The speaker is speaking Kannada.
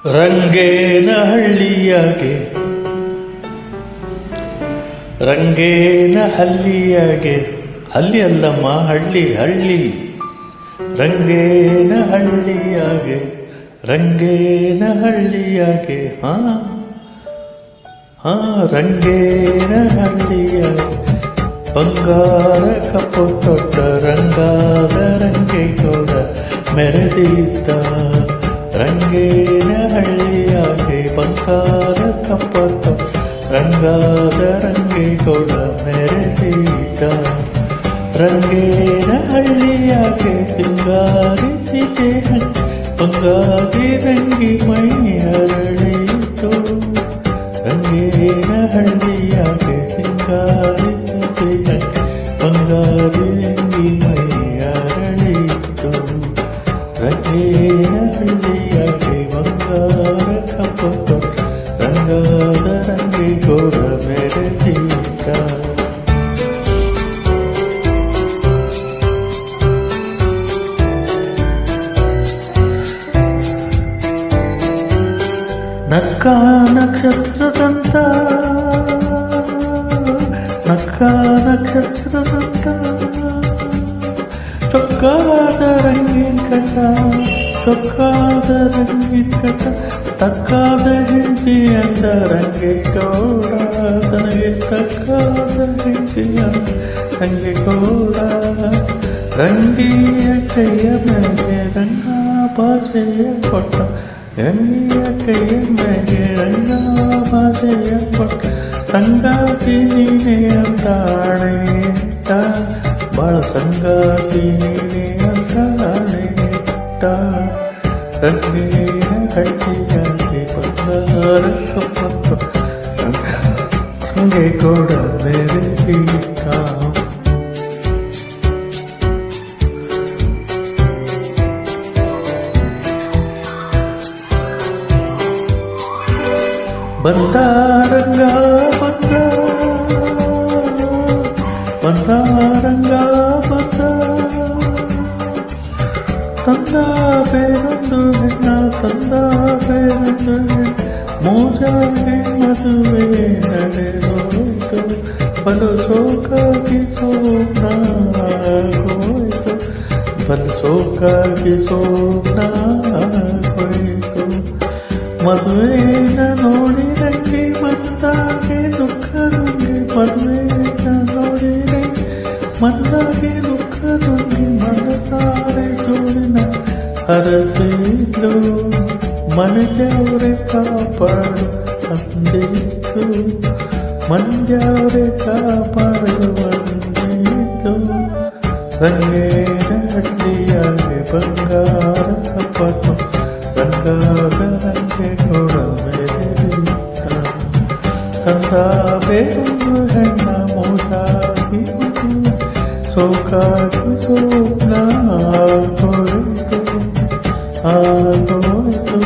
ರಂಗೇನ ಹಳ್ಳಿಯಾಗೆ ರಂಗೇನ ಹಳ್ಳಿಯಾಗೆ ಹಳ್ಳಿ ಅಲ್ಲಮ್ಮ ಹಳ್ಳಿ ಹಳ್ಳಿ ರಂಗೇನ ಹಳ್ಳಿಯಾಗೆ ರಂಗೇನ ಹಳ್ಳಿಯಾಗೆ ಹಾ ರಂಗೇನ ಹಳ್ಳಿಯಾಗೆ ಬಂಗಾರ ಕಪ್ಪು ತೊಟ್ಟ ರಂಗಾದ ರಂಗೇಗೌಡ ಮೆರೆದಿದ್ದ ರಂಗೇನ ಹಳ್ಳಿಯಾಗೆ ಬಂಗಾರ ಕಪ್ಪು ತೊಟ್ಟ ರಂಗಾದ ರಂಗೇಗೌಡ ಮೆರೆದಿದ್ದ ರಂಗೇನ ಹಳ್ಳಿಯಾಗೆ ಸಿಂಗಾರಿಸಿದೆ ಬಂಗಾರಿ ರಂಗಿ ಮೈ ಅರಳಿತು ರಂಗೇನ ಹಳ್ಳಿಯಾಗೆ ಸಿಂಗಾರಿಸಿದೆ ಬಂಗಾರಿ ರಂಗಿ ಮೈ ಅರಳಿತು ರಂಗೇನ ಹಳ್ಳಿಯಾಗೆ ಬಂಗಾರ ಕಪ್ಪು ರಂಗಾದ ರಂಗೇಗೌಡ ಮೆರೆದಿದ್ದ ನಕ್ಕ ನಕ್ಷತ್ರದಂತ ಚೊಕ್ಕಾದ ರಂಗಿನ ಕಟ ಚೊಕ್ಕಾದ ರಂಗಿನ ಕಟ ತಕ್ಕಾದ ಹೆಂಡತಿ ಅಂದ ರಂಗೇಗೌಡ ತನಗೆ ತಕ್ಕಾದ ಹೆಂಡತಿ ಅಂದ ರಂಗೇಗೌಡ ರಂಗಿಯ ಕೈಯ ಮೇಲೆ ರಂಗ ಭಾಷೆಯ ಕೊಟ್ಟ ರಂಗಿಯ ಕೈಯ ಮೇಲೆ ರಂಗ ಭಾಷೆಯ ಕೊಟ್ಟ ಸಂಗಾತಿ ನೀನೆ ಅಂತಾಳೆ ಬಾಳ ಸಂಗಾತಿ ನೀನೆ ಅಂತಾಳೆ ರಂಗೇನ ಹಳ್ಳಿಯಾಗೆ ಬಂಗಾರ ಕಪ್ಪು ರಂಗೇಗೌಡ ಮೆರೆದಿದ್ದ ಬಂದಾರಂಗ ಬಂದಾರಂಗ ಬಂದ ತಂದ ಬೇರೊಂದು ಹೆಣ್ಣ ತಂದ ಬೇರೊಂದು ಮೂಜಾಗೆ ಮದುವೆ ನಡೆದೋಯ್ತು ಬಲು ಸೋಕಾಗಿ ಸೋನಾಗೋಯ್ತು ಬಲು ಸೋಕಾಗಿ ಸೋನಾಗೋಯ್ತು ಮದುವೆನ ನೋಡಿ ರಂಗಿ ಬಂದಾಗೆ ದುಃಖ ನುಂಗಿ ಮದುವೆನ ನೋಡಿ ಮಂದಾಗೆ ದುಃಖ ನುಂಗಿ ಮನಸಾರೆ ಜೋಡಿನ ಹರಸಿದ್ಲು ಮನೆಯವ್ರೆ ಕಾಪಾಡು ಅಂದಿತ್ತು ಮಂದ್ಯವ್ರೆ ಕಾಪಾಡು ಅಂದಿತ್ತು ರಂಗೇನ ಹಳ್ಳಿಯಾಗೆ ಬಂಗಾರ ಕಪ್ಪು ರಂಗಾದ ರಂಗೇಗೌಡ ಮೆರೆದಿದ್ದ ತಂದ ಬೇರೊಂದು ಹೆಣ್ಣ ಮೋಸಾಗಿ ಸೋಕಾಗಿ ಸೋನ ಆಗೋಯ್ತು